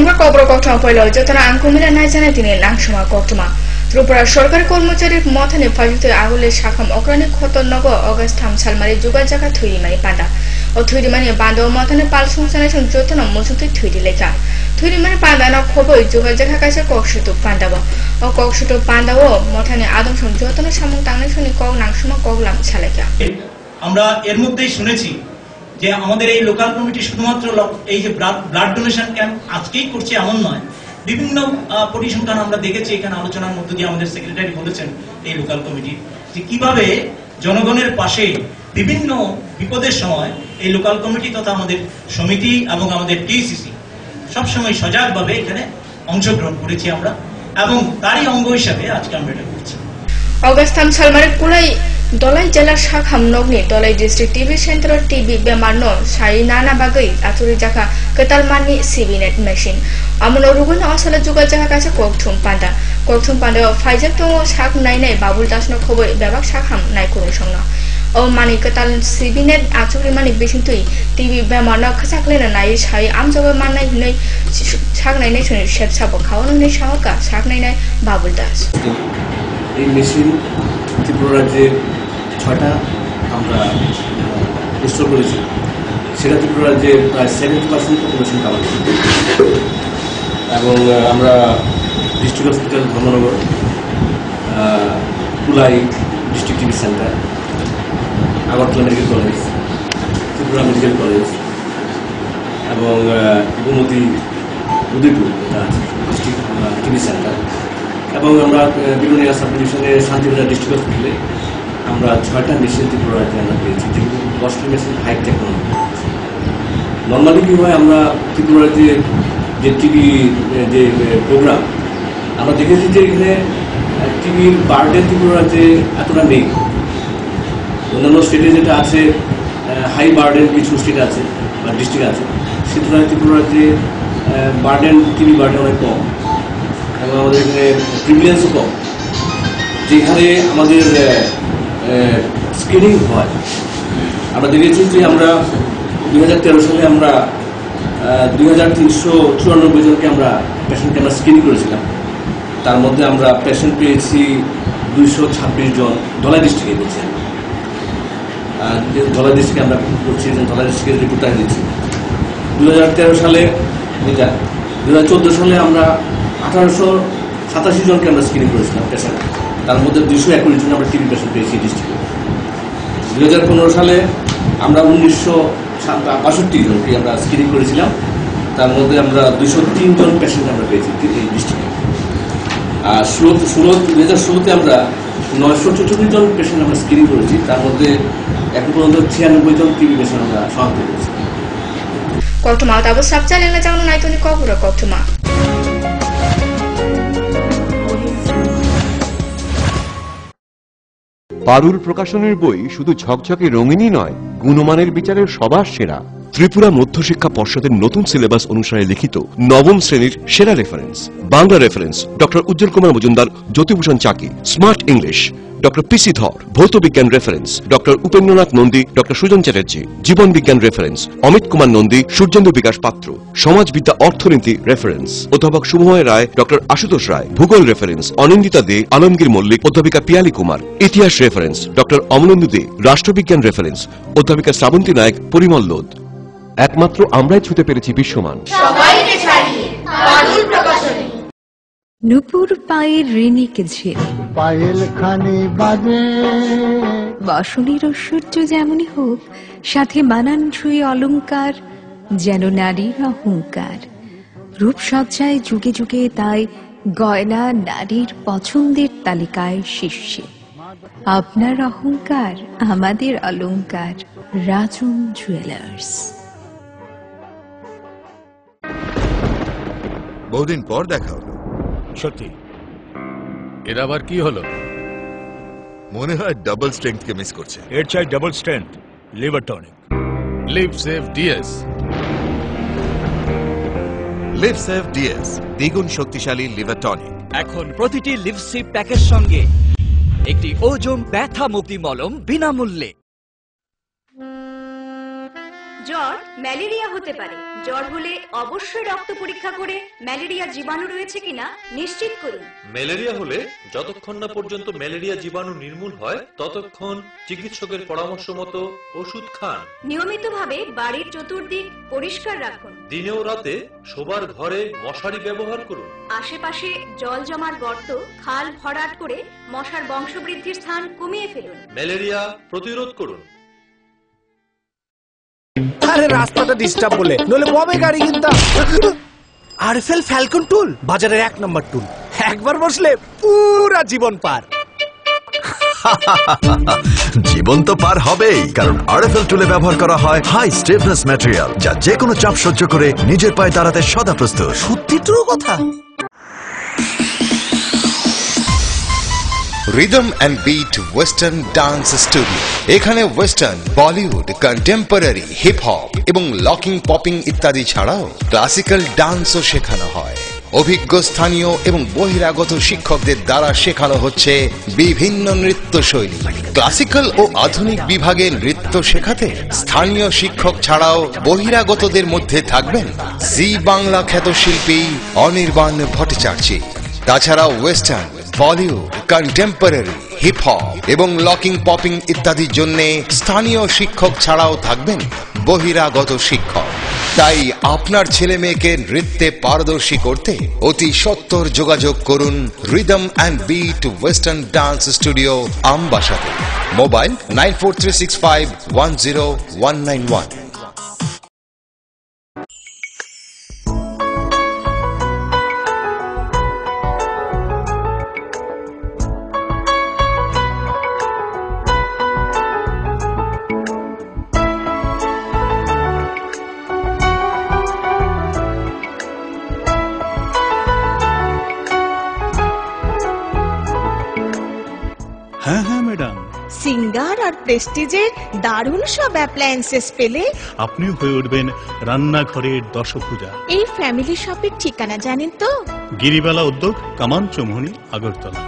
Trumpa Cobra Cotton Polo, Jotana and Kumila Najanatini, Langshama Cotuma. Trupura Shorkar Kolmochari Mothani Pajute Agule Shakam Okrani Kotonogo, August Tam Salmari Juga Jaka Tui Mani Panda. Or Tui Mani Bando Mothani Palsum Sanation Jotana Mosuti Tui Leka. Tui Mani Panda no Kobo, Juga Jaka Kokshu to Pandava. Or Kokshu to Pandavo, Mothani Adam from Jotana Samutanation Kong Langshama Koglam Salaka. আমরা এর মধ্যেই শুনেছি যে আমাদের এই local committee শুধুমাত্র এই যে ব্লাড ডোনেশন ক্যাম্প আজকেই করছে এমন নয়, বিভিন্ন পরিসংখ্যান আমরা দেখেছি এখানে আলোচনার মধ্য দিয়ে আমাদের সেক্রেটারি বলেছেন এই লোকাল কমিটি যে কিভাবে জনগণের পাশে বিভিন্ন বিপদের সময় এই লোকাল কমিটি তথা আমাদের সমিতি এবং আমাদের টিসিসি সবসময় সজাগভাবে এখানে অংশগ্রহণ করেছি আমরা এবং তারই অঙ্গ হিসাবে আজকে আমরা এটা করছি। August Tam Salmari Kulai Dolai Jala Shakham Nogni, Dolai District TV Center TV Bemarno, Shai Nana Bagai, Aturi Jaka, Katalmani CBNet machine. Amono Ruguna Osala Juga Jaka Koktum Panda, Koktum Panda, Fajato Shak Nine, Babul Dasno Kobo, Babak Shakham, Naikurishona. O Mani Katal CBNet, Aturi Mani Bishintui, TV Bemarno, Kasaklin and Nai, Shai Amzova Manai, Shak Nation, Shep Sabokao, Nishaka, Shak Nine, Babul Das. এই machine Tripura রাজ্যের ৬টা আমরা install করেছি, সেটা ত্রিপুরা রাজ্যের প্রায় 70% population cover করছে। এবং আমরা district hospital Dharmanagar, Kulai district TV centre, Agartala medical college, Tripura medical college এবং Gomati Udaipur district TV centre এবং আমরা বিরুনিয়া সাব ডিভিশনের শান্তিপুরা ডিস্ট্রিক্ট হসপিটালে আমরা ৬টা মেশিন ত্রিপুরা রাজ্যে আমরা পেয়েছি, যেগুলো 10টি মেশিন হাই টেকনোলজি। নর্মালি কী হয়, আমরা ত্রিপুরা রাজ্যে যে টিভি যে প্রোগ্রাম আমরা দেখেছি যে এখানে টিভির বার্ডেন ত্রিপুরা রাজ্যে এতটা নেই। অন্যান্য স্টেটে যেটা আছে হাই বার্ডেন কিছু স্টেট আছে বা ডিস্ট্রিক্ট আছে, সুতরাং ত্রিপুরা রাজ্যে বার্ডেন টিভি বার্ডেন অনেক কম এবং আমাদের এখানে প্রিভিলেন্সও কম। যেখানে আমাদের স্ক্রিনিং হয়, আমরা দেখেছি যে আমরা 2013 সালে আমরা 2394 জনকে আমরা পেশেন্টকে আমরা স্ক্রিনিং করেছিলাম। তার মধ্যে আমরা পেশেন্ট পেয়েছি 226 জন ধলাই ডিস্ট্রিক্টে পেয়েছি। ধলাই ডিস্ট্রিক্টে আমরা করছি, ধলাই ডিস্ট্রিক্টের রিপোর্টটা দিচ্ছি। 2013 সালে এটা 2014 সালে আমরা 1887 জনকে আমরা স্ক্রিনিং করেছিলাম পেশেন্ট, তার মধ্যে 221 জন আমরা টিবি পেশেন্ট পেয়েছি ডিস্ট্রিক্টে। 2015 সালে আমরা 1962 জনকে আমরা স্ক্রিনিং করেছিলাম, তার মধ্যে আমরা 203 জন পেশেন্ট আমরা পেয়েছি এই ডিস্ট্রিক্টে। আর 2016-তে আমরা 964 জন পেশেন্ট আমরা স্ক্রিনিং করেছি, তার মধ্যে এখন পর্যন্ত 96 জন টিবি পেশেন্ট আমরা শনাক্ত করেছি। Koktuma Tabo Sabjalina Janu Naituni Kobura Koktuma. পারুল প্রকাশনের বই শুধু ঝকঝকে রঙিনই নয়, গুণমানের বিচারের সবার সেরা। ত্রিপুরা মধ্যশিক্ষা পর্ষদের নতুন সিলেবাস অনুসারে লিখিত নবম শ্রেণীর সেরা reference. Bangla reference doctor Ujjwal Kumar Majumdar, Jyotibhushan Chaki. Smart English doctor PC Dhar. ভৌত বিজ্ঞান reference doctor Upendranath Nandi, doctor Sujan Chatterjee. জীবন বিজ্ঞান রেফারেন্স অমিত কুমার নন্দী, সূর্যেন্দু বিকাশ পাত্র। সমাজবিদ্যা অর্থনীতি রেফারেন্স অধ্যাপক শুভময় রায়, ডক্টর আশুতোষ রায়। ভূগোল রেফারেন্স অনিন্দিতা দে, আলমগীর মল্লিক, অধ্যাপিকা পিয়ালি কুমার। ইতিহাস রেফারেন্স ডক্টর অমলেন্দু দে। রাষ্ট্রবিজ্ঞান রেফারেন্স অধ্যাপিকা শ্রাবন্তী নায়ক, পরিমল লোদ। একমাত্র আমরাই ছুতে পেরেছি বিশ্বমান। সবাইকে ছাড়িয়ে পারুল প্রকাশনী। নুপুর পায়ের ঋণিকে ঝিল, পায়েল খানি বাজে। বসনের ঐশ্বর্য যেমনই হোক, সাথে মানানসই অলংকার, যেন নারীর অহংকার। রূপসজ্জায় যুগে যুগে তাই গয়না নারীর পছন্দের তালিকায় শীর্ষে। আপনার অহংকার আমাদের অলংকার। রাজন জুয়েলার্স। বহুদিন পর দেখা হলো। সত্যি, এর আবার কি হলো? মনে হয় ডাবল স্ট্রেংথ কে মিস করছে। এর চাই double strength liver tonic. Liv Save DS. Liv Save DS দ্বিগুণ শক্তিশালী লিভার টনিক। এখন প্রতিটি লিভ সেভ প্যাকের সঙ্গে একটি ওজোন ব্যথা মুক্তি মলম বিনামূল্যে। জ্বর ম্যালেরিয়া হতে পারে। জ্বর হলে অবশ্যই রক্ত পরীক্ষা করে ম্যালেরিয়া জীবাণু রয়েছে কিনা নিশ্চিত করুন। ম্যালেরিয়া হলে যতক্ষণ না পর্যন্ত ম্যালেরিয়া জীবাণু নির্মূল হয় ততক্ষণ চিকিৎসকের পরামর্শ মতো ওষুধ খান। নিয়মিতভাবে বাড়ির চতুর্দিক পরিষ্কার রাখুন। দিনে ও রাতে শোবার ঘরে মশারি ব্যবহার করুন। আশেপাশে জল জমার গর্ত, খাল ভরাট করে মশার বংশবৃদ্ধির স্থান কমিয়ে ফেলুন। ম্যালেরিয়া প্রতিরোধ করুন। আরে রাস্তাটা ডিস্টার্ব বলে, নলে ববে গাড়ি কিনতাম। আরএফএল ফ্যালকন টুল বাজারের 1 নম্বর টুল, একবার বসলে পুরা জীবন পার। জীবন তো পার হবেই, কারণ আরএফএল টুলে ব্যবহার করা হয় হাই স্টিফনেস ম্যাটেরিয়াল, যা যে কোনো চাপ সহ্য করে নিজের পায়ে দাঁড়াতে সদা প্রস্তুত। সত্যি ট্রু কথা। Rhythm and beat western dance studio. এখানে western, Bollywood, contemporary, hip hop এবং লকিং, পপিং ইত্যাদি ছাড়াও ক্লাসিক্যাল ডান্সও শেখানো হয়। অভিজ্ঞ স্থানীয় এবং বহিরাগত শিক্ষকদের দ্বারা শেখানো হচ্ছে বিভিন্ন নৃত্য শৈলী। ক্লাসিক্যাল ও আধুনিক বিভাগে নৃত্য শেখাতে স্থানীয় শিক্ষক ছাড়াও বহিরাগতদের মধ্যে থাকবেন জি বাংলা খ্যাত শিল্পী অনির্বাণ ভট্টাচার্য। তাছাড়া western, Bollywood, contemporary, hip hop এবং লকিং, পপিং ইত্যাদির জন্য স্থানীয় শিক্ষক ছাড়াও থাকবেন বহিরাগত শিক্ষক। তাই আপনার ছেলে মেয়েকে নৃত্যে পারদর্শী করতে অতি সত্বর যোগাযোগ করুন rhythm and beat western dance studio, আমবাসাতে। মোবাইল 9436510191। হ্যাঁ হ্যাঁ ম্যাডাম, সিঙ্গার আর প্রেস্টিজের দারুণ সব অ্যাপ্লায়েন্সেস পেলে আপনিও হয়ে উঠবেন রান্নাঘরের দশভুজা। এই ফ্যামিলি শপের ঠিকানা জানেন তো? গিরিবালা উদ্যোগ, কামান চৌমুহনী, আগরতলা।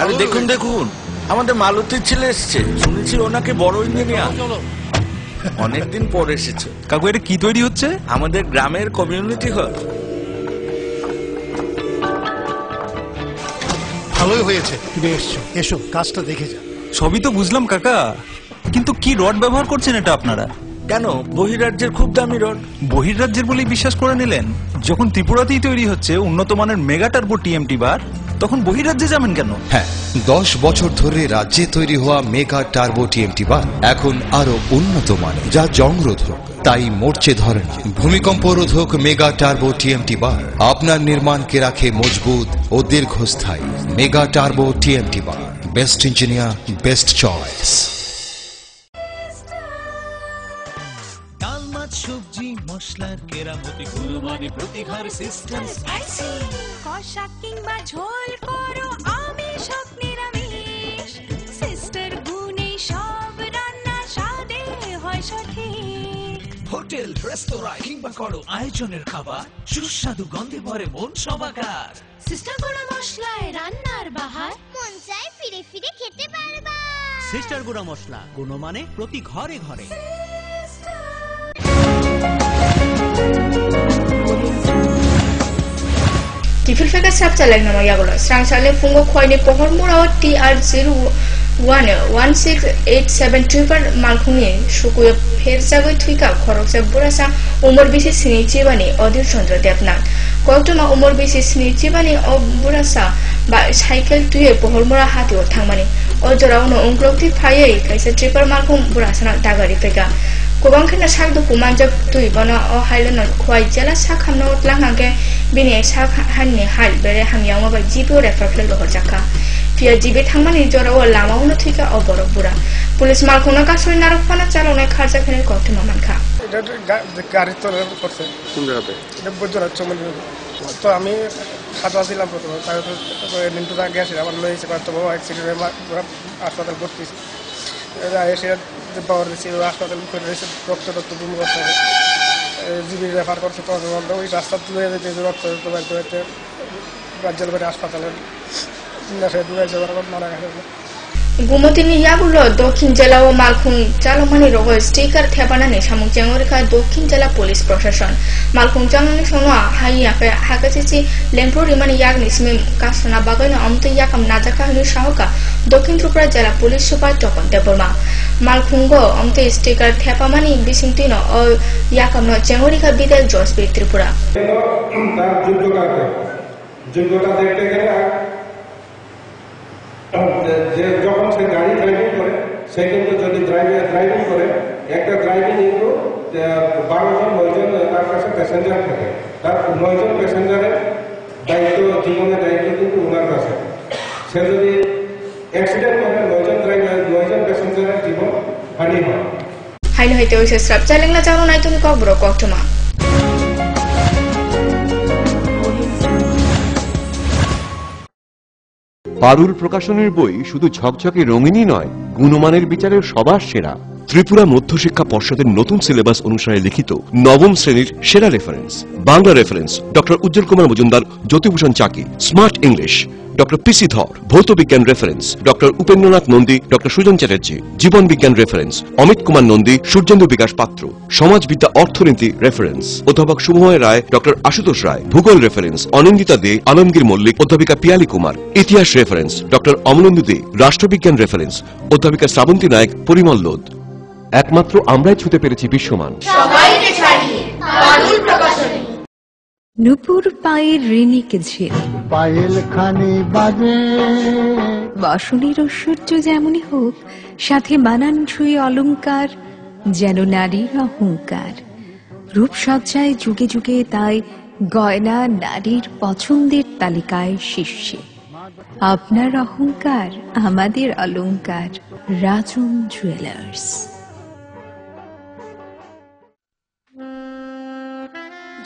আরে দেখুন দেখুন, আমাদের মালতীর ছেলে এসছে, শুনেছি ওনাকে বড় ইঞ্জিনিয়ার। অনেকদিন পর এসেছে। কাকু এটা কি তৈরি হচ্ছে? আমাদের গ্রামের কমিউনিটি হল। ভালোই হয়েছে তুমি এসছো, এসো কাজটা দেখে যা। সবই তো বুঝলাম কাকা, কিন্তু কি রড ব্যবহার করছেন এটা আপনারা? কেন, বহিরাজ্যের খুব দামি রড। বহিরাজ্যের বলেই বিশ্বাস করে নিলেন? যখন ত্রিপুরাতেই তৈরি হচ্ছে উন্নত মানের মেগা টার্বো টিএমটি বার, তখন বহিরাজ্যে যাবেন কেন? হ্যাঁ, 10 বছর ধরে রাজ্যে তৈরি হওয়া মেগা টার্বো টিএমটি বার এখন আরো উন্নত মানের, যা জংরোধক, তাই মরচে ধরে না। ভূমিকম্প রোধক মেগা টার্বো টিএমটি বার আপনার নির্মাণকে রাখে মজবুত ও দীর্ঘস্থায়ী। মেগা টার্বো টিএমটি বার, বেস্ট ইঞ্জিনিয়ার, বেস্ট চয়েস। সবজি মশলার কেরামতি, গুণমানে প্রতিঘর সিস্টেম স্পাইসি। কষা কিংবা ঝোল করো আমিষ হোক নিরামিষ, সিস্টার গুণে সব রান্না স্বাদে হয় সঠিক। হোটেল, রেস্তোরাঁ কিংবা করো আয়োজনের খাবার, সুস্বাদু গন্ধে ভরে মন সবাকার। সিস্টার গুঁড়া মশলায় রান্নার বাহার, মন চাই ফিরে ফিরে খেতে পারবা। সিস্টার গুঁড়া মশলা, গুণমানে প্রতি ঘরে ঘরে। Tifil feka sap caleg nama ya gola. Serang sale fungo khoi ni pohon mura TR0 1687 ट्रिपर मालखुंगनि सुकुय फेरजागै थुइका खरकसा बुरासा उमर बिसि स्निचिबानि अधीर चंद्र देवनाथ कयटमा उमर बिसि स्निचिबानि बुरासा बा साइकेल तुये बहलमरा हातिव थांमानि अजरावनो उंग्लक्ति फायै काइसे ट्रिपर मालखुं बुरासाना दागारि फैगा गोबांखिना सागदु कुमानजक तुइबना अ हाइलन खवाइ जेला साखामनो लांनागे बिनि साखाननि हाल बेरे हामियाव बा जिबो रेफर फ्लेग हरजाखा फिया जिबे थांमानि जराव लामावनो थुइका अबरक बुरा पुलिस मालखुंना गासै नारकफाना चालौनाय खारजाखिनि कयटमा मानखा গাড়ি তো করছে কোন জায়গাতে এটা বজরা চমনি তো আমি খাতা ছিলাম প্রথমে তারপর মিন্টু দা গেছে আমার লইছে কত বড় অ্যাক্সিডেন্ট হাসপাতাল ভর্তি এসে পাওয়ার দিয়েছি হাসপাতাল করে রয়েছে রক্ত বুম করতে জিবি রেফার করছে তখন ওই রাস্তা তুলে যেতে রক্ত বের করতে রাজ্যের হাসপাতালের দূরে যাওয়ার মারা গেছে गुमतिनि याबुलो दक्षिण जिल्ला व मालखुं चालमानि रग स्टिकार थेबानानि सामुं जेंगरिखा दक्षिण जिल्ला पुलिस प्रशासन मालखुं चांगनि सोना हाइयाफे हागाचिचि लेंप्रो रिमानि यागनि सिमिम कासना बागैनो अमते याकाम नाजाका हनि साहका दक्षिण त्रिपुरा जिल्ला पुलिस सुपार तपन देबरमा मालखुंगो अमते स्टिकार थेपामानि बिसिंतिनो अ याकामनो जेंगरिखा बिदेल जसबे त्रिपुरा তার যোগ্যতা দেখতে গেলে যখন সে গাড়ি ড্রাইভিং করে সে কিন্তু যদি ড্রাইভিং করে একটা ড্রাইভিং কিন্তু 12-9 জন তার কাছে প্যাসেঞ্জার থাকে তার 9 জন প্যাসেঞ্জারের দায়িত্ব জীবনের দায়িত্ব কিন্তু ওনার কাছে সে যদি অ্যাক্সিডেন্ট করে 9 জন প্যাসেঞ্জারের জীবন হানি হয় হাইনো হইতে হইছে স্ট্রাকচার লেংলা জানো নাই তুমি কবর কষ্টমা পারুল প্রকাশনের বই শুধু ঝকঝকে রঙিনই নয় গুণমানের বিচারের সবার সেরা ত্রিপুরা মধ্যশিক্ষা পর্ষদের নতুন সিলেবাস অনুসারে লিখিত নবম শ্রেণীর সেরা reference Bangla reference doctor Ujjwal Kumar Majumdar Jyotibhushan Chaki smart English doctor PC Dhar ভৌত বিজ্ঞান reference doctor Upendranath Nandi doctor Sujan Chatterjee জীবন বিজ্ঞান রেফারেন্স অমিত কুমার নন্দী সূর্যেন্দু বিকাশ পাত্র সমাজবিদ্যা অর্থনীতি রেফারেন্স অধ্যাপক শুভময় রায় ডক্টর আশুতোষ রায় ভূগোল রেফারেন্স অনিন্দিতা দে আলমগীর মল্লিক অধ্যাপিকা পিয়ালি কুমার ইতিহাস রেফারেন্স ডক্টর অমলেন্দু দে রাষ্ট্রবিজ্ঞান রেফারেন্স অধ্যাপিকা শ্রাবন্তী নায়ক পরিমল লোধ একমাত্র আমরাই ছুতে পেরেছি বিশ্বমান সবাইকে ছাড়িয়ে পারুল প্রকাশনী নুপুর পায়ের ঋণিকে ঝিল পায়েল খানি বাজে বাসনের ঐশ্বর্য যেমনই হোক সাথে মানানসই অলংকার যেন নারীর অহংকার রূপসজ্জায় যুগে যুগে তাই গয়না নারীর পছন্দের তালিকায় শীর্ষে আপনার অহংকার আমাদের অলংকার রাজন জুয়েলার্স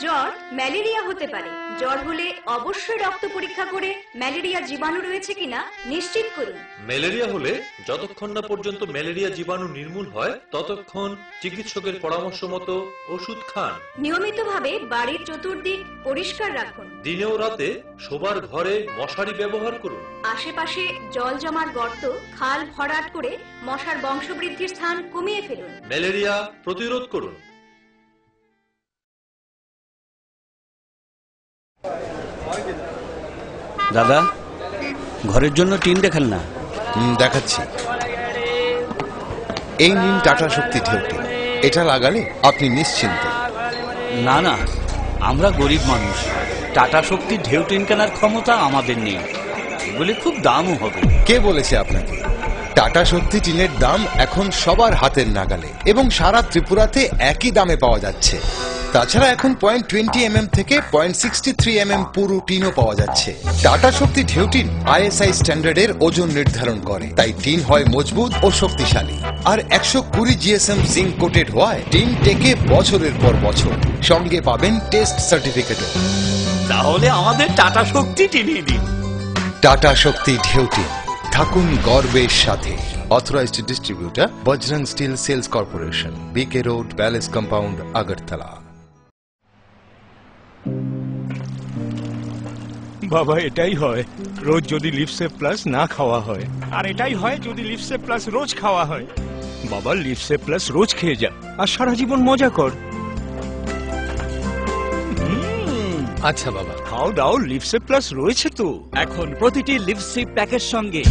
জ্বর ম্যালেরিয়া হতে পারে জ্বর হলে অবশ্যই রক্ত পরীক্ষা করে ম্যালেরিয়া জীবাণু রয়েছে কিনা নিশ্চিত করুন ম্যালেরিয়া হলে যতক্ষণ না পর্যন্ত ম্যালেরিয়া জীবাণু নির্মূল হয় ততক্ষণ চিকিৎসকের পরামর্শ মতো ওষুধ খান নিয়মিতভাবে বাড়ির চতুর্দিক পরিষ্কার রাখুন দিনে ও রাতে শোবার ঘরে মশারি ব্যবহার করুন আশেপাশে জল জমার গর্ত খাল ভরাট করে মশার বংশবৃদ্ধির স্থান কমিয়ে ফেলুন ম্যালেরিয়া প্রতিরোধ করুন দাদা ঘরের জন্য টিন দেখান না দেখাচ্ছি এই নিন টাটা শক্তি ঢেউটি এটা লাগালে আপনি নিশ্চিন্ত না না আমরা গরিব মানুষ টাটা শক্তি ঢেউ টিন কেনার ক্ষমতা আমাদের নেই এগুলি খুব দামও হবে কে বলেছে আপনাকে টাটা শক্তি টিনের দাম এখন সবার হাতের নাগালে এবং সারা ত্রিপুরাতে একই দামে পাওয়া যাচ্ছে তাছাড়া এখন 0.20 mm থেকে 0.63 mm পুরো টিনও পাওয়া যাচ্ছে টাটা শক্তি ঢেউ টিন ISI স্ট্যান্ডার্ডের ওজন নির্ধারণ করে তাই টিন হয় মজবুত ও শক্তিশালী আর 120 GSM জিঙ্ক কোটেড হওয়ায় টিন টেকে বছরের পর বছর সঙ্গে পাবেন টেস্ট সার্টিফিকেটও তাহলে আমাদের টাটা শক্তি টিনই দিন টাটা শক্তি ঢেউ টিন থাকুন গর্বের সাথে authorized distributor Bajrang steel sales corporation BK road palace compound Agartala বাবা এটাই হয় রোজ যদি লিপসেভ প্লাস না খাওয়া হয় আর এটাই হয় যদি লিপসেভ প্লাস রোজ খাওয়া হয় বাবা লিপসেভ প্লাস রোজ খেয়ে যা আর সারা জীবন মজা কর আচ্ছা বাবা খাও দাও লিপসেভ প্লাস রয়েছে তো এখন প্রতিটি লিপসিপ প্যাকের সঙ্গে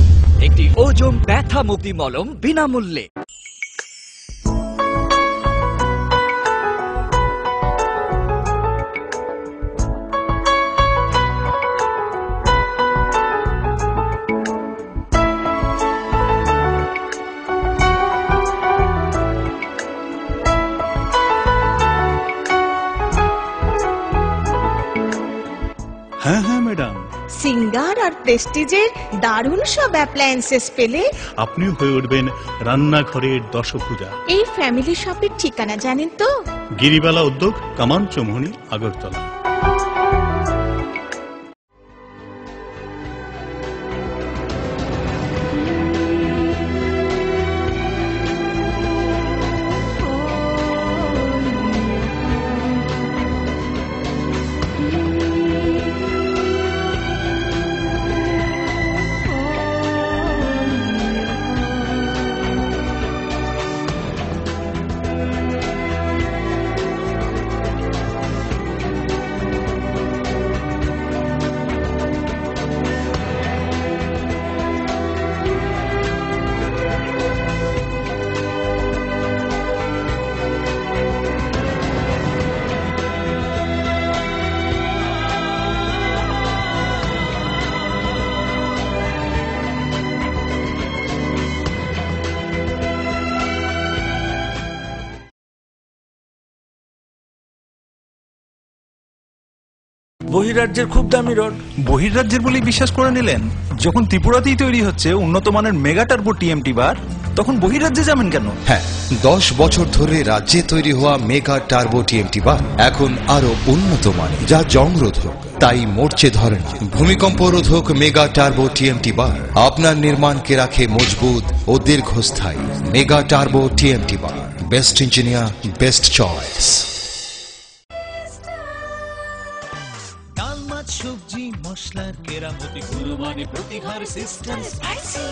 একটি ওজোম ব্যথা মুক্তি মলম বিনামূল্যে। হ্যাঁ হ্যাঁ ম্যাডাম, সিঙ্গার আর প্রেস্টিজের দারুণ সব অ্যাপ্লায়েন্সেস পেলে আপনিও হয়ে উঠবেন রান্নাঘরের দশভুজা। এই ফ্যামিলি শপের ঠিকানা জানেন তো? গিরিবালা উদ্যোগ, কামান চৌমুহনী, আগরতলা। বহিরাজ্যের খুব দামি রড। বহিরাজ্যের বলেই বিশ্বাস করে নিলেন? যখন ত্রিপুরাতেই তৈরি হচ্ছে উন্নত মানের মেগা টার্বো টিএমটি বার, তখন বহিরাজ্যে যাবেন কেন? হ্যাঁ, 10 বছর ধরে রাজ্যে তৈরি হওয়া মেগা টার্বো টিএমটি বার এখন আরো উন্নত মানের, যা জংরোধক, তাই মরচে ধরে না। ভূমিকম্প রোধক মেগা টার্বো টিএমটি বার আপনার নির্মাণকে রাখে মজবুত ও দীর্ঘস্থায়ী। মেগা টার্বো টিএমটি বার, বেস্ট ইঞ্জিনিয়ার, বেস্ট চয়েস। সবজি মশলার কেরামতি গুণমানে প্রতিঘর সিস্টেম স্পাইসি।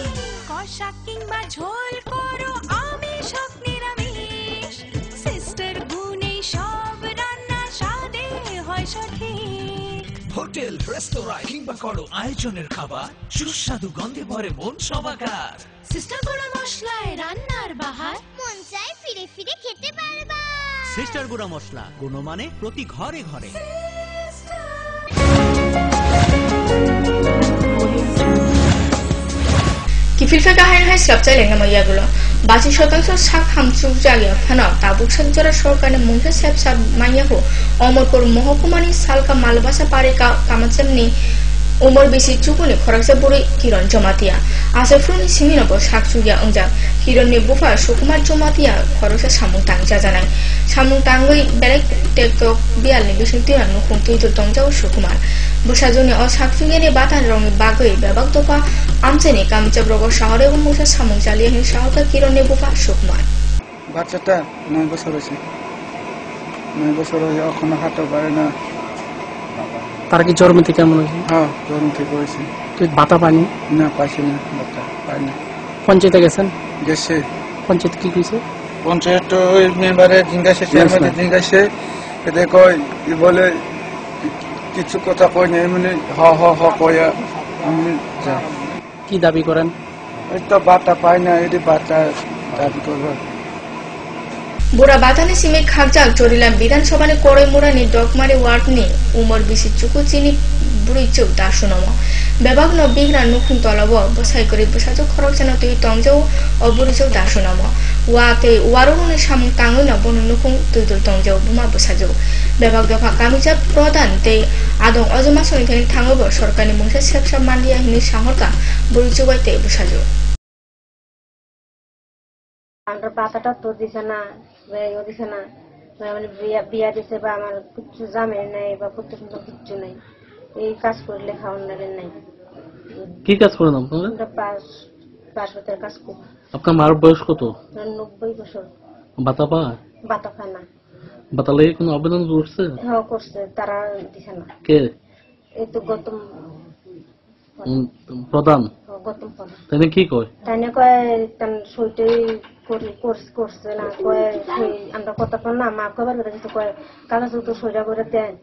কষা কিংবা ঝোল করো আমিষ হোক নিরামিষ, সিস্টার গুণে সব রান্না স্বাদে হয় সঠিক। হোটেল রেস্তোরাঁ কিংবা করো আয়োজনের খাবার, সুস্বাদু গন্ধে ভরে মন সবাকার। সিস্টার গুঁড়া মশলায় রান্নার বাহার, মন চাই ফিরে ফিরে খেতে পারবা। সিস্টার গুঁড়া মশলা, গুণমানে প্রতি ঘরে ঘরে। Kifilfa gahain hai slapchai lenga mayagulo. 82% sak hamchuk jagya phana tabuk sanjara sorkarni mungsa sep sab mayahu Omorpur mohkumani salka malbasa parika kamachemni umur bisi chukuni khoraksa buri kiron jomatia asefruni siminobo sakchugya ungjak kironni bufa sukumar jomatia khoraksa samung tang jajanai samung tangoi berek tektok bialni bisingtiran nukhung tuitul tongjao sukumar busajoni o sakchugeni batan rongi bagoi bebak topa আমচেনি কামিচাব্রগর শহরে এবং মুসা সামুং চালিয়ে হিন সহকা কিরণে বুফা সুকুমার। বাচ্চাটা 9 বছর হয়েছে, 9 বছর হয়ে এখনো হাঁটতে পারে না। তার কি জন্মতে কেমন হয়েছে? হ্যাঁ, জন্মতে হয়েছে। তুই ভাতা পানি? না, পাইছি না, ভাতা পাই না। পঞ্চায়েতে গেছেন? গেছে। পঞ্চায়েত কি কইছে? পঞ্চায়েত মেম্বারে জিজ্ঞাসা, চেয়ারম্যানে জিজ্ঞাসা, এতে কয় কি বলে কিছু কথা কয় না, এমনি হ হ হ কয় আমি যা। কি দাবি করেন? এই তো বাতা পাই না, এটি বাতা দাবি করবো। বুড়া বাতানে সিমে খাকজাক চরিলাম বিধানসভানে কড়ই মুরানি ডকমারি ওয়ার্ডনি উমর বিসি চুকু চিনি বুড়ি চুক দাসুনম বেবাগ্ন বিঘ্রা নুখুং তলব বসাই করে বসাজো খরক যেন তুই টংজৌ ও বুড়ি চুক দাসুনম ওয়াতে ওয়ারুনি সামুং তাঙ্গই না বনু নুখুং তুই তুল টংজৌ বুমা বসাজো বেবাগ দফা কামিজা প্রধান তে আদং অজমা সনিথানি থাঙ্গব সরকারি মুংসা সেবসা মান্ডিয়া হিনি সাহরকা বুড়ি চুবাইতে বসাজো। আমার পাতাটা তো দিছে না, ও দিছে না, মানে বিয়া দিছে বা আমার কিছু জামের নাই বা পুত্র কিচ্ছু নাই, এই কাজ করলে খাওয়ান দাবেন নাই। কি কাজ করেন আপনারা? 5 বছর কাজ করি। আপনার মার বয়স কত? 90 বছর। বাতা পায়? বাতা খায় না। বাতা লাগে কোনো আবেদন করছে? হ্যাঁ করছে, তারা দিছে না। কে? এই তো গৌতম প্রধান। গৌতম প্রধান। তাই কি কয়? তাই কয় তান সইটাই করছে না, কয় আমরা কথা কর না, মা কবার কথা কিন্তু কয় কাগজ তো সইটা করে দেন,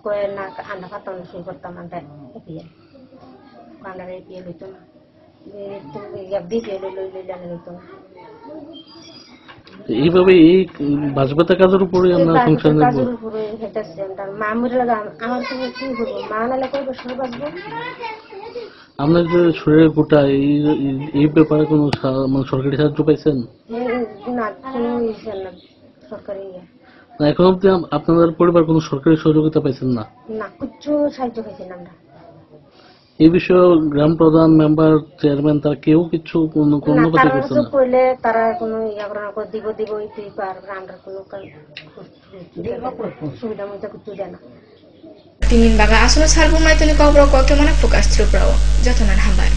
কয় না আমরা পাতাম সই করতাম, আমরা এপিএ লইতো না। বিপিএল লইলাম তো এইভাবে এই বাজবেতা কাজের উপরে আমরা সংসার নেব। কাজের উপরে হেঁটেছে আমরা মামুর লাগা আমার তো কি করবো মা নালে কই বছর বাঁচবো। আপনার যে শরীরের গোটা এই ব্যাপারে কোনো মানে সরকারি সাহায্য পাইছেন? না কোনো ইয়ে না সরকারি না এখন অব্দি আপনাদের পরিবার কোনো সরকারি সহযোগিতা পাইছেন না? না কিচ্ছু সাহায্য পাইছি না আমরা। এই বিষয়ে গ্রাম প্রধান মেম্বার চেয়ারম্যান তারা কেউ কিছু কোনো কথা বলছে না? কইলে তারা কোনো ইয়া করে না দিব তুই পার আমরা কোনো সুবিধা মতো কিছু দেয় না। Timin baga asuno salbum mai tuni kau bro kau kemana fokus true bro. Jatunan hambar.